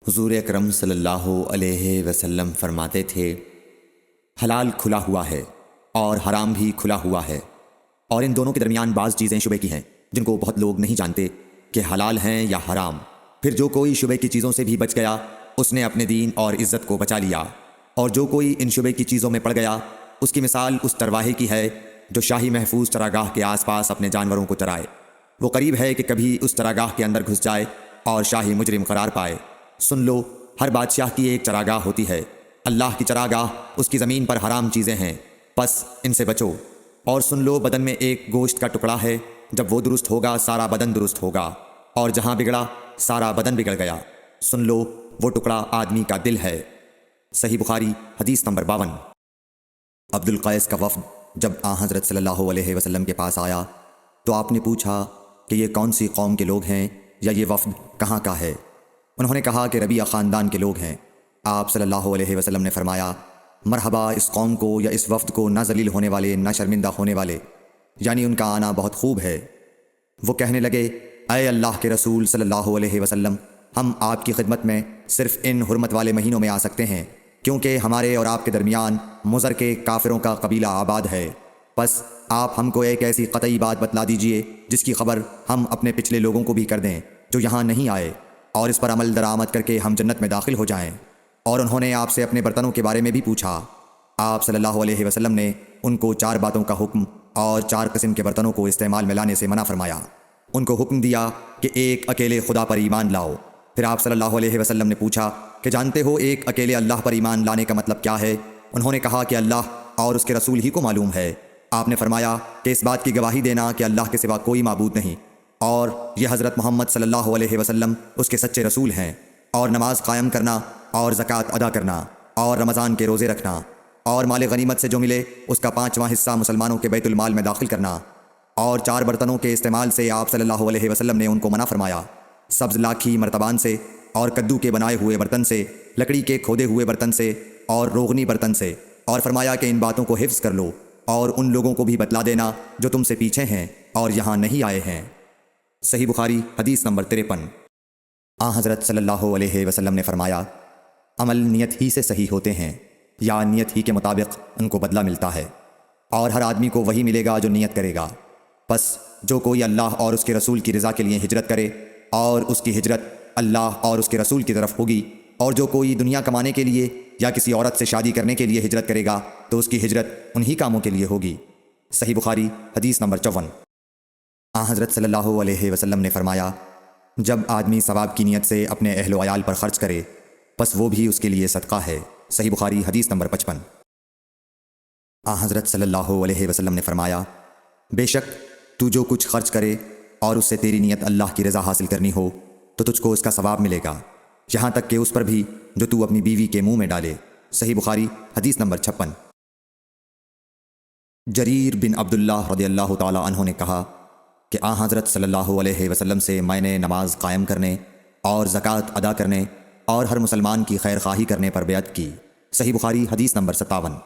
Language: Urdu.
حضور اکرم صلی اللہ علیہ وسلم فرماتے تھے، حلال کھلا ہوا ہے اور حرام بھی کھلا ہوا ہے، اور ان دونوں کے درمیان بعض چیزیں شبے کی ہیں جن کو بہت لوگ نہیں جانتے کہ حلال ہیں یا حرام۔ پھر جو کوئی شبے کی چیزوں سے بھی بچ گیا اس نے اپنے دین اور عزت کو بچا لیا، اور جو کوئی ان شبے کی چیزوں میں پڑ گیا اس کی مثال اس چرواہے کی ہے جو شاہی محفوظ چراگاہ کے آس پاس اپنے جانوروں کو چرائے۔ وہ قریب ہے کہ کبھی اس چراگاہ کے اندر گھس جائے اور شاہی مجرم قرار پائے۔ سن لو، ہر بادشاہ کی ایک چراگاہ ہوتی ہے، اللہ کی چراگاہ اس کی زمین پر حرام چیزیں ہیں، پس ان سے بچو۔ اور سن لو، بدن میں ایک گوشت کا ٹکڑا ہے، جب وہ درست ہوگا سارا بدن درست ہوگا، اور جہاں بگڑا سارا بدن بگڑ گیا۔ سن لو، وہ ٹکڑا آدمی کا دل ہے۔ صحیح بخاری حدیث نمبر 52۔ عبد القیس کا وفد جب حضرت صلی اللہ علیہ وسلم کے پاس آیا تو آپ نے پوچھا کہ یہ کون سی قوم کے لوگ ہیں یا یہ وفد کہاں کا ہے؟ انہوں نے کہا کہ ربیعہ خاندان کے لوگ ہیں۔ آپ صلی اللہ علیہ وسلم نے فرمایا، مرحبا اس قوم کو یا اس وفد کو، نہ ذلیل ہونے والے نہ شرمندہ ہونے والے، یعنی ان کا آنا بہت خوب ہے۔ وہ کہنے لگے، اے اللہ کے رسول صلی اللہ علیہ وسلم، ہم آپ کی خدمت میں صرف ان حرمت والے مہینوں میں آ سکتے ہیں، کیونکہ ہمارے اور آپ کے درمیان مضر کے کافروں کا قبیلہ آباد ہے۔ بس آپ ہم کو ایک ایسی قطعی بات بتلا دیجئے جس کی خبر ہم اپنے پچھلے لوگوں کو بھی کر دیں جو یہاں نہیں آئے، اور اس پر عمل درآمد کر کے ہم جنت میں داخل ہو جائیں۔ اور انہوں نے آپ سے اپنے برتنوں کے بارے میں بھی پوچھا۔ آپ صلی اللہ علیہ وسلم نے ان کو 4 باتوں کا حکم اور 4 قسم کے برتنوں کو استعمال میں لانے سے منع فرمایا۔ ان کو حکم دیا کہ ایک اکیلے خدا پر ایمان لاؤ۔ پھر آپ صلی اللہ علیہ وسلم نے پوچھا کہ جانتے ہو ایک اکیلے اللہ پر ایمان لانے کا مطلب کیا ہے؟ انہوں نے کہا کہ اللہ اور اس کے رسول ہی کو معلوم ہے۔ آپ نے فرمایا کہ اس بات کی گواہی دینا کہ اللہ کے سوا کوئی معبود نہیں، اور یہ حضرت محمد صلی اللہ علیہ وسلم اس کے سچے رسول ہیں، اور نماز قائم کرنا اور زکوٰۃ ادا کرنا اور رمضان کے روزے رکھنا، اور مال غنیمت سے جو ملے اس کا 5واں حصہ مسلمانوں کے بیت المال میں داخل کرنا۔ اور 4 برتنوں کے استعمال سے آپ صلی اللہ علیہ وسلم نے ان کو منع فرمایا، سبز لاکھی مرتبان سے، اور کدو کے بنائے ہوئے برتن سے، لکڑی کے کھودے ہوئے برتن سے، اور روغنی برتن سے، اور فرمایا کہ ان باتوں کو حفظ کر لو اور ان لوگوں کو بھی بتلا دینا جو تم سے پیچھے ہیں اور یہاں نہیں آئے ہیں۔ صحیح بخاری حدیث نمبر 53۔ حضرت صلی اللہ علیہ وسلم نے فرمایا، عمل نیت ہی سے صحیح ہوتے ہیں یا نیت ہی کے مطابق ان کو بدلہ ملتا ہے، اور ہر آدمی کو وہی ملے گا جو نیت کرے گا۔ بس جو کوئی اللہ اور اس کے رسول کی رضا کے لیے ہجرت کرے اور اس کی ہجرت اللہ اور اس کے رسول کی طرف ہوگی، اور جو کوئی دنیا کمانے کے لیے یا کسی عورت سے شادی کرنے کے لیے ہجرت کرے گا تو اس کی ہجرت انہی کاموں کے لیے ہوگی۔ صحیح بخاری حدیث نمبر 54۔ حضرت صلی اللہ علیہ وسلم نے فرمایا، جب آدمی ثواب کی نیت سے اپنے اہل و عیال پر خرچ کرے بس وہ بھی اس کے لیے صدقہ ہے۔ صحیح بخاری حدیث نمبر 55۔ حضرت صلی اللہ علیہ وسلم نے فرمایا، بے شک تو جو کچھ خرچ کرے اور اس سے تیری نیت اللہ کی رضا حاصل کرنی ہو تو تجھ کو اس کا ثواب ملے گا، یہاں تک کہ اس پر بھی جو تو اپنی بیوی کے منہ میں ڈالے۔ صحیح بخاری حدیث نمبر 56۔ جریر بن عبداللہ رضی اللہ تعالی عنہ نے کہا کہ حضرت صلی اللہ علیہ وسلم سے میں نے نماز قائم کرنے اور زکوٰۃ ادا کرنے اور ہر مسلمان کی خیر خواہی کرنے پر بیعت کی۔ صحیح بخاری حدیث نمبر 57۔